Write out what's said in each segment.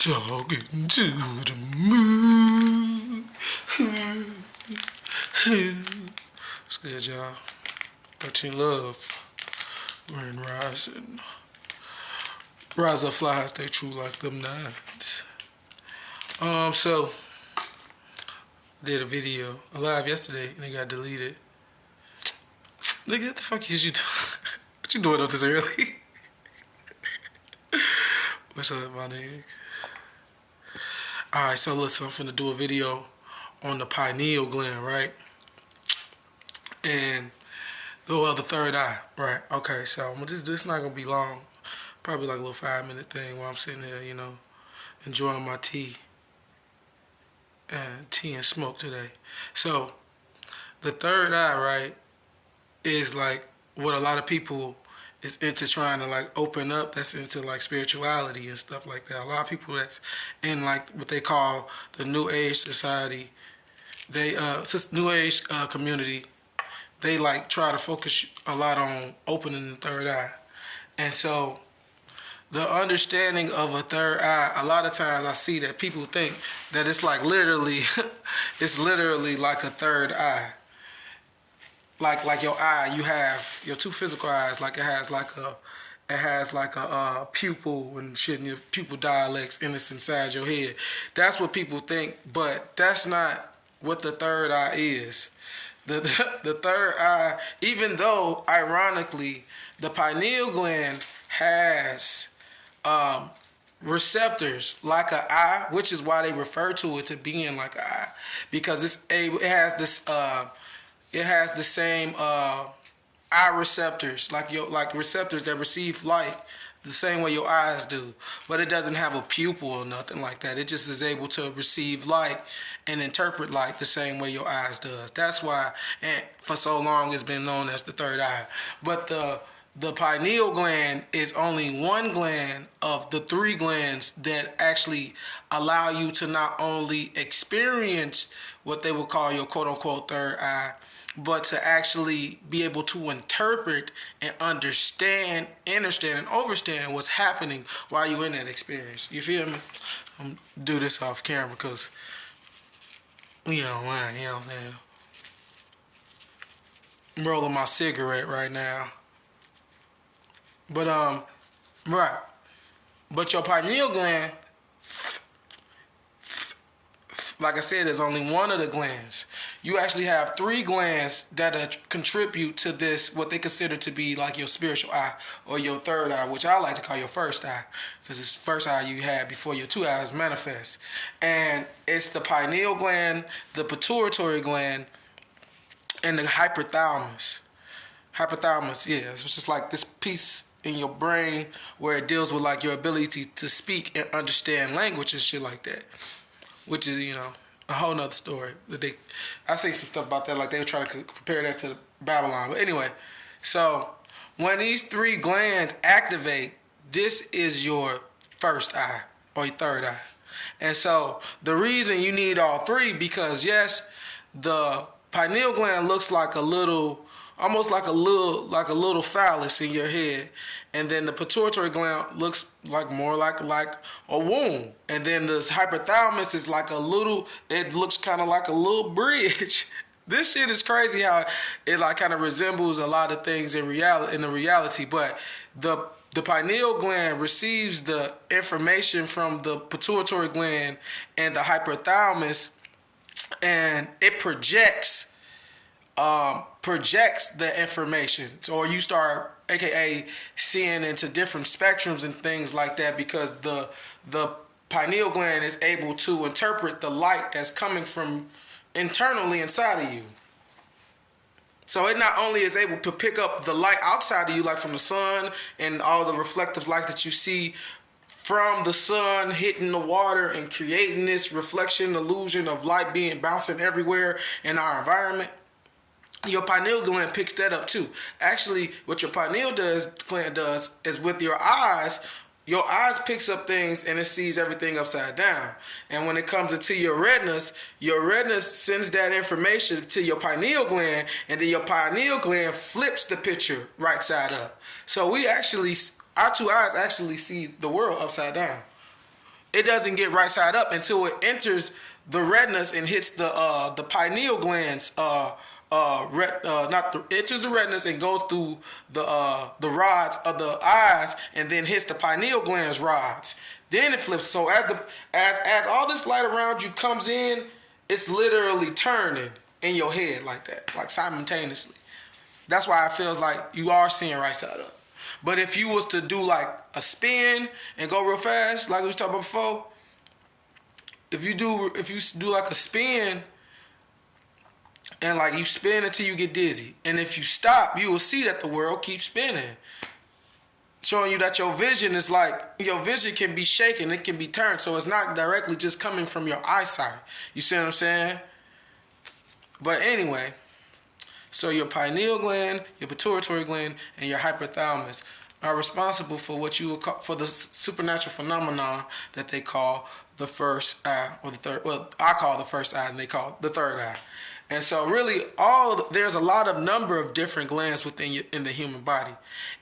Talking to the moon. What's good, y'all? 13 Love. We're in Rising. Rise up, fly high, stay true like them nines. So did a video, a live yesterday, and it got deleted. Nigga, what the fuck is you doing? What you doing up this early? What's up, my nigga? Alright, so listen, I'm finna do a video on the pineal gland, right? And the third eye, right? Okay, so this not gonna be long. Probably like a little 5-minute thing while I'm sitting there, enjoying my tea and smoke today. So the third eye, right, is like what a lot of people is into trying to like open up. That's into like spirituality and stuff like that. A lot of people that's in like what they call the New Age society. They New Age community. They like try to focus a lot on opening the third eye, and so the understanding of a third eye, a lot of times I see that people think that it's like literally, it's literally like a third eye. Like your eye, you have your two physical eyes, like it has like a pupil and shit, and your pupil dialects, and it's inside your head. That's what people think, but that's not what the third eye is. The third eye, even though ironically the pineal gland has receptors like an eye, which is why they refer to it to being like an eye, because it has the same eye receptors, like receptors that receive light the same way your eyes do, but it doesn't have a pupil or nothing like that. It just is able to receive light and interpret light the same way your eyes does. That's why, and for so long, it's been known as the third eye. But the pineal gland is only one gland of the three glands that actually allow you to not only experience what they would call your quote-unquote third eye, but to actually be able to interpret and understand and overstand what's happening while you're in that experience. You feel me? I'm gonna do this off camera because we online, you know what I'm saying? I'm rolling my cigarette right now. But right. But your pineal gland, like I said, there's only one of the glands. You actually have three glands that contribute to this, what they consider to be like your spiritual eye or your third eye, which I like to call your first eye, because it's the first eye you had before your two eyes manifest. And it's the pineal gland, the pituitary gland, and the hypothalamus. Hypothalamus, yeah, it's just like this piece in your brain where it deals with like your ability to speak and understand language and shit like that, which is, a whole nother story. I say some stuff about that, like they were trying to compare that to Babylon. But anyway, so when these three glands activate, this is your first eye or your third eye. And so the reason you need all three, because yes, the pineal gland looks like almost like a little phallus in your head, and then the pituitary gland looks like more like a womb, and then the hypothalamus is like it looks kind of like a little bridge. This shit is crazy how it like kind of resembles a lot of things in the reality, but the pineal gland receives the information from the pituitary gland and the hypothalamus, and it projects the information. So you start, aka, seeing into different spectrums and things like that, because the pineal gland is able to interpret the light that's coming from internally inside of you. So it not only is able to pick up the light outside of you, like from the sun and all the reflective light that you see from the sun hitting the water and creating this reflection illusion of light bouncing everywhere in our environment. Your pineal gland picks that up too. Actually, what your pineal gland does is with your eyes picks up things and it sees everything upside down. And when it comes into your retinas sends that information to your pineal gland, and then your pineal gland flips the picture right side up. So our two eyes actually see the world upside down. it doesn't get right side up until it enters the retinas and hits the pineal glands. Enters the retinas and goes through the rods of the eyes and then hits the pineal glands rods. Then it flips. So as all this light around you comes in, it's literally turning in your head like that, like simultaneously. That's why it feels like you are seeing right side up. But if you was to do like a spin and go real fast, like we was talking about before, if you do like a spin and like you spin until you get dizzy, and if you stop, you will see that the world keeps spinning, showing you that your vision can be shaken, it can be turned, so it's not directly just coming from your eyesight. You see what I'm saying? But anyway, so your pineal gland, your pituitary gland, and your hypothalamus are responsible for what you would call, for the supernatural phenomenon that they call the first eye, or the third. Well, I call the first eye, and they call the third eye. And so, really, there's a lot of number of different glands in the human body,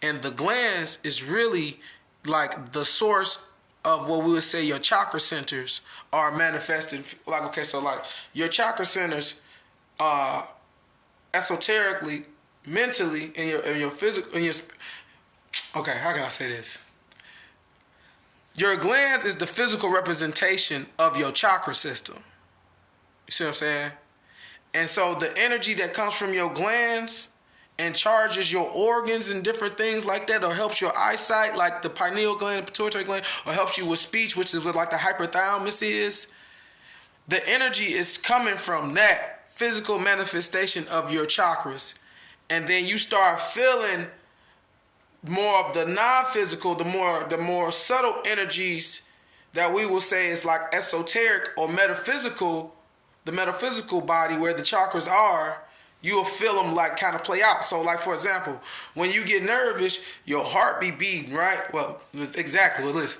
and the glands is really like the source of what we would say your chakra centers are manifested. Like, okay, so like your chakra centers, esoterically, mentally, in your physical, okay, how can I say this? Your glands is the physical representation of your chakra system. You see what I'm saying? And so the energy that comes from your glands and charges your organs and different things like that, or helps your eyesight, like the pineal gland, the pituitary gland, or helps you with speech, which is what like the hypothalamus is. The energy is coming from that physical manifestation of your chakras. And then you start feeling more of the non-physical, the more subtle energies that we will say is like esoteric or metaphysical, the metaphysical body where the chakras are, you'll feel them like kind of play out. So like, for example, when you get nervous, your heart be beating, right? Well, exactly what it is.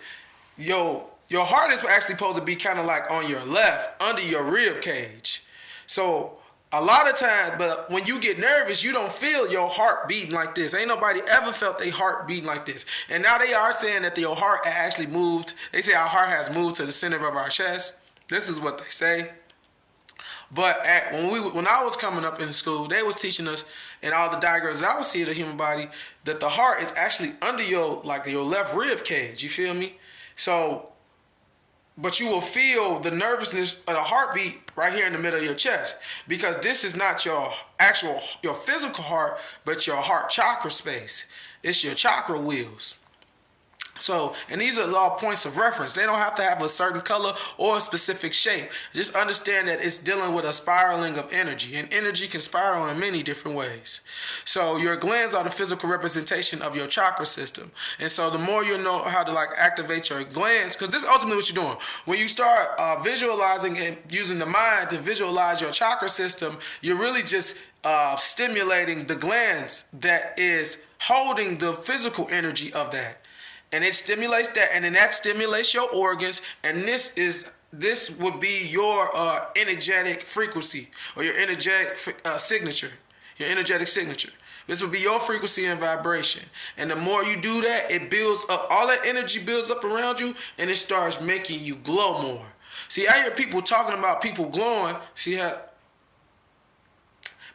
Your heart is actually supposed to be kind of like on your left, under your rib cage. So a lot of times, but when you get nervous, you don't feel your heart beating like this. Ain't nobody ever felt their heart beating like this. And now they are saying that your heart actually moved. They say our heart has moved to the center of our chest. This is what they say. But when I was coming up in school, they was teaching us, and all the diagrams that I was seeing of the human body, that the heart is actually under your left rib cage. You feel me? So, but you will feel the nervousness of the heartbeat right here in the middle of your chest, because this is not your physical heart, but your heart chakra space. It's your chakra wheels. So, and these are all points of reference. They don't have to have a certain color or a specific shape. Just understand that it's dealing with a spiraling of energy, and energy can spiral in many different ways. So your glands are the physical representation of your chakra system. And so the more you know how to like activate your glands, because this is ultimately what you're doing. When you start visualizing and using the mind to visualize your chakra system, you're really just stimulating the glands that is holding the physical energy of that. And it stimulates that, and then that stimulates your organs, and this would be your energetic frequency, or your energetic signature, your energetic signature. This would be your frequency and vibration. And the more you do that, it builds up, all that energy builds up around you, and it starts making you glow more. See, I hear people talking about people glowing. See how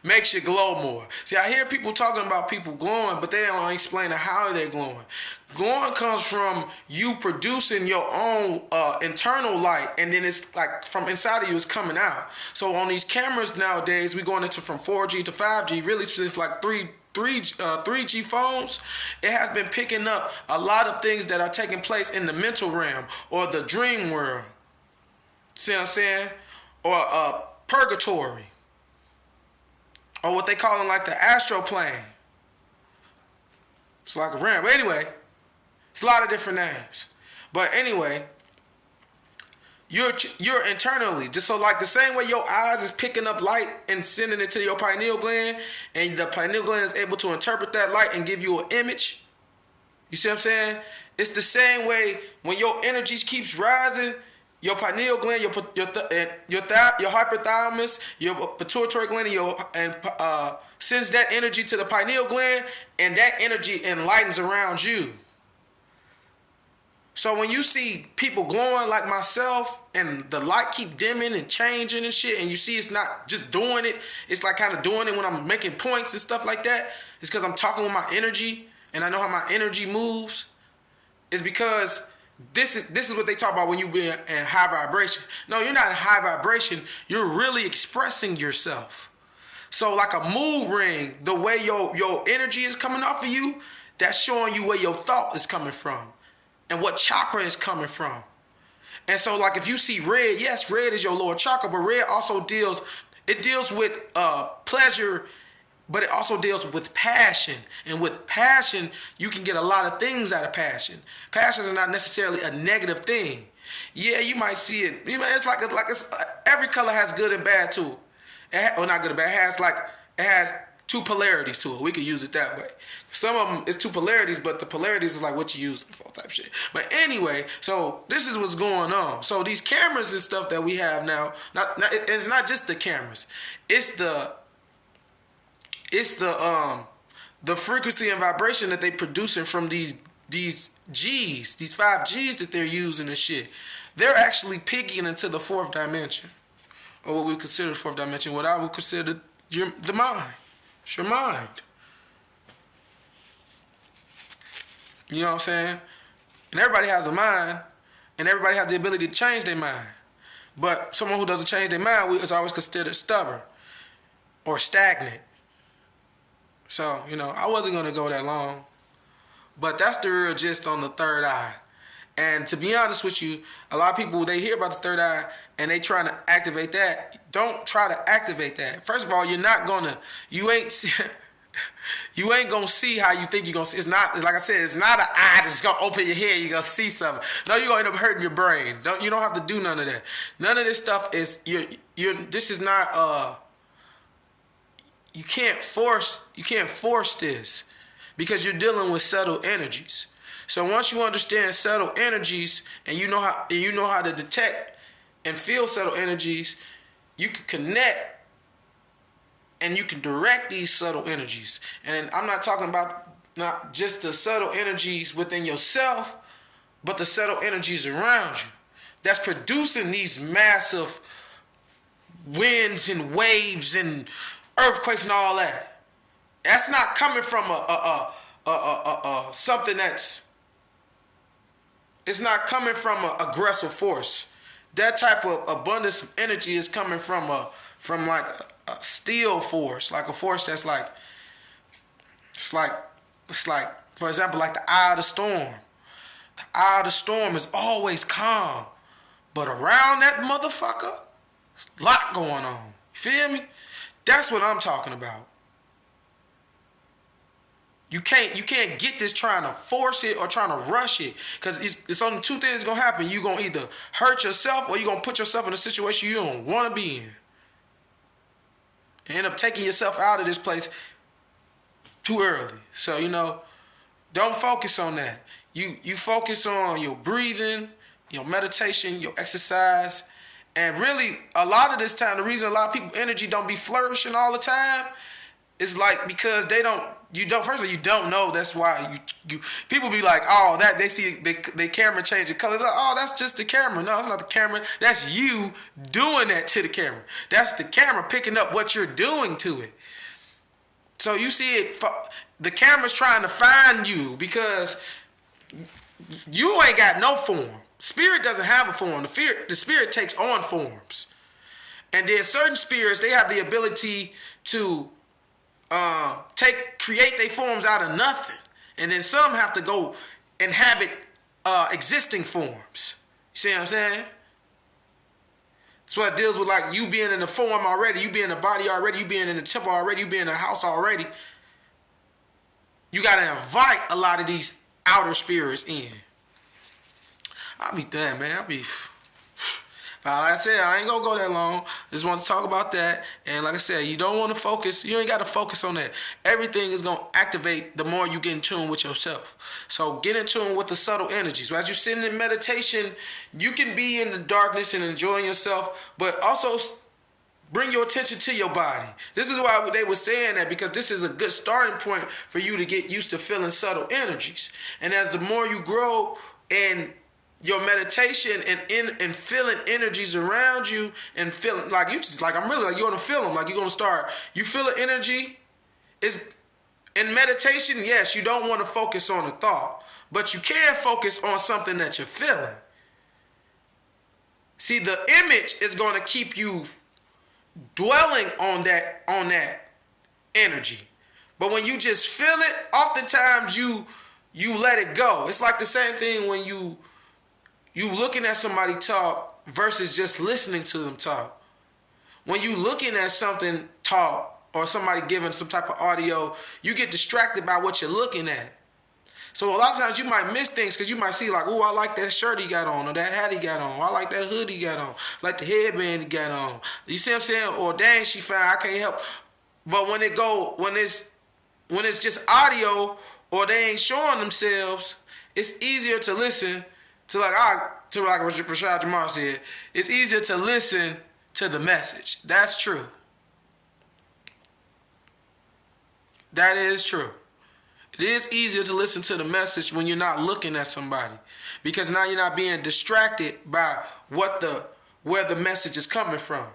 makes you glow more. See, I hear people talking about people glowing, but they don't explain how they're glowing. Glowing comes from you producing your own internal light, and then it's like from inside of you, it's coming out. So on these cameras nowadays, we're going into from 4G to 5G. Really, it's like 3G phones. It has been picking up a lot of things that are taking place in the mental realm or the dream world. See what I'm saying? Or purgatory. Or what they call it like the astral plane. It's like a realm. But anyway, it's a lot of different names. But anyway, you're internally, just so like the same way your eyes is picking up light and sending it to your pineal gland, and the pineal gland is able to interpret that light and give you an image. You see what I'm saying? It's the same way when your energy keeps rising. Your pineal gland, your hypothalamus, your pituitary gland, sends that energy to the pineal gland, and that energy enlightens around you. So when you see people glowing like myself and the light keep dimming and changing and shit, and you see it's not just doing it, it's like kind of doing it when I'm making points and stuff like that, it's because I'm talking with my energy and I know how my energy moves. It's because this is what they talk about when you be in high vibration. No, you're not in high vibration. You're really expressing yourself. So like a mood ring, the way your energy is coming off of you, that's showing you where your thought is coming from and what chakra is coming from. And so like if you see red, yes, red is your lower chakra, but red also deals with pleasure, but it also deals with passion. And with passion, you can get a lot of things out of passion. Passion is not necessarily a negative thing. Yeah, you might see it. It's like every color has good and bad to it. Or not good and bad. It has two polarities to it. We could use it that way. Some of them is two polarities, but the polarities is like what you use for type shit. But anyway, so this is what's going on. So these cameras and stuff that we have now, it's not just the cameras. It's the frequency and vibration that they producing from these G's, these 5 G's that they're using and shit. They're actually peeking into the 4th dimension, or what we consider the 4th dimension, what I would consider the mind. It's your mind. You know what I'm saying? And everybody has a mind, and everybody has the ability to change their mind. But someone who doesn't change their mind is always considered stubborn or stagnant. So, I wasn't going to go that long. But that's the real gist on the third eye. And to be honest with you, a lot of people, they hear about the third eye and they trying to activate that. Don't try to activate that. First of all, you ain't going to see how you think you're going to see. It's not, like I said, it's not an eye that's going to open your head, you're going to see something. No, you're going to end up hurting your brain. You don't have to do none of that. None of this stuff is, this is not, you can't force this because you're dealing with subtle energies. So once you understand subtle energies and you know how to detect and feel subtle energies, you can connect and you can direct these subtle energies. And I'm not talking about not just the subtle energies within yourself, but the subtle energies around you that's producing these massive winds and waves and earthquakes and all that. That's not coming from something that's. It's not coming from an aggressive force. That type of abundance of energy is coming from like a steel force, like a force that's like, it's like, for example, like the eye of the storm. The eye of the storm is always calm, but around that motherfucker, there's a lot going on. You feel me? That's what I'm talking about. You can't get this trying to force it or trying to rush it, because it's only two things gonna happen. You're gonna either hurt yourself or you're gonna put yourself in a situation you don't want to be in. And end up taking yourself out of this place too early. So, don't focus on that. You focus on your breathing, your meditation, your exercise. And really, a lot of this time, the reason a lot of people energy don't be flourishing all the time is like because first of all, you don't know. That's why you people be like, oh, that they see the camera changing color. Like, oh, that's just the camera. No, it's not the camera. That's you doing that to the camera. That's the camera picking up what you're doing to it. So you see it, the camera's trying to find you because you ain't got no form. Spirit doesn't have a form. The spirit takes on forms. And then certain spirits, they have the ability to create their forms out of nothing. And then some have to go inhabit existing forms. You see what I'm saying? That's what it deals with, like you being in the form already, you being in the body already, you being in the temple already, you being in the house already. You got to invite a lot of these outer spirits in. I'll be done, man. But like I said, I ain't gonna go that long. Just want to talk about that. And like I said, you don't want to focus. You ain't got to focus on that. Everything is gonna activate the more you get in tune with yourself. So get in tune with the subtle energies. So as you're sitting in meditation, you can be in the darkness and enjoying yourself, but also bring your attention to your body. This is why they were saying that, because this is a good starting point for you to get used to feeling subtle energies. And as the more you grow and your meditation and feeling energies around you and feeling like you just like I'm really like you're gonna feel them, like you're gonna start. You feel the energy. Is in meditation, yes, you don't want to focus on a thought, but you can focus on something that you're feeling. See, the image is going to keep you dwelling on that energy. But when you just feel it, oftentimes you let it go. It's like the same thing when you looking at somebody talk versus just listening to them talk. When you looking at something talk or somebody giving some type of audio, you get distracted by what you're looking at. So a lot of times you might miss things because you might see like, oh, I like that shirt he got on, or that hat he got on, or I like that hood he got on, like the headband he got on. You see what I'm saying? Or dang, she fine, I can't help. But when it's just audio or they ain't showing themselves, it's easier to listen to like Rashad Jamal said, it's easier to listen to the message. That's true. That is true. It is easier to listen to the message when you're not looking at somebody, because now you're not being distracted by where the message is coming from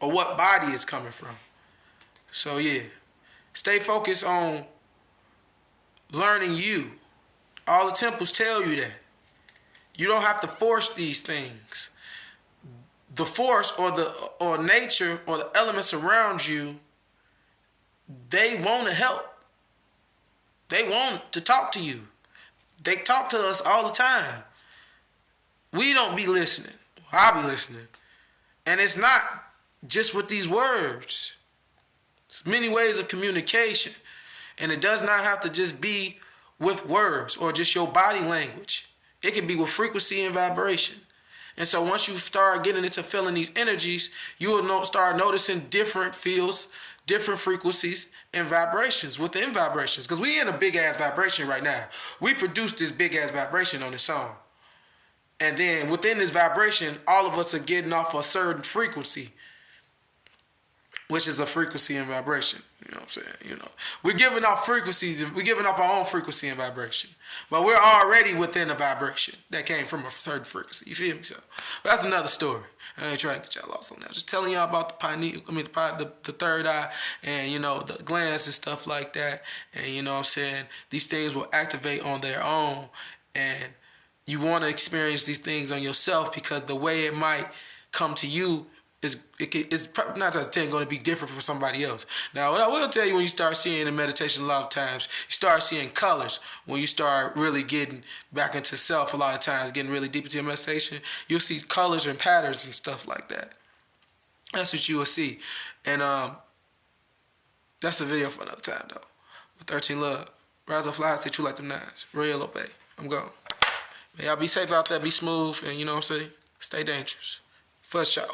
or what body is coming from. So yeah, stay focused on learning you. All the temples tell you that. You don't have to force these things. The force or nature or the elements around you, they want to help. They want to talk to you. They talk to us all the time. We don't be listening. I'll be listening. And it's not just with these words. There's many ways of communication. And it does not have to just be with words or just your body language. It can be with frequency and vibration. And so once you start getting into feeling these energies, you will start noticing different fields, different frequencies and vibrations within vibrations. Because we in a big ass vibration right now. We produce this big ass vibration on this song. And then within this vibration, all of us are getting off a certain frequency, which is a frequency and vibration. You know what I'm saying? We're giving off frequencies, we're giving off our own frequency and vibration. But we're already within a vibration that came from a certain frequency. You feel me? So that's another story. I ain't trying to get y'all lost on that. Just telling y'all about the third eye and, the glands and stuff like that. And, you know what I'm saying? These things will activate on their own. And you want to experience these things on yourself, because the way it might come to you is probably 9 times out of 10 going to be different from somebody else. Now, what I will tell you, when you start seeing in meditation a lot of times, you start seeing colors. When you start really getting back into self, a lot of times, getting really deep into your meditation, you'll see colors and patterns and stuff like that. That's what you will see. And that's a video for another time, though. With 13 Love. Rise up, fly, stay true like them nines. Real obey. I'm gone. Man, y'all be safe out there, be smooth, and you know what I'm saying? Stay dangerous. For sure.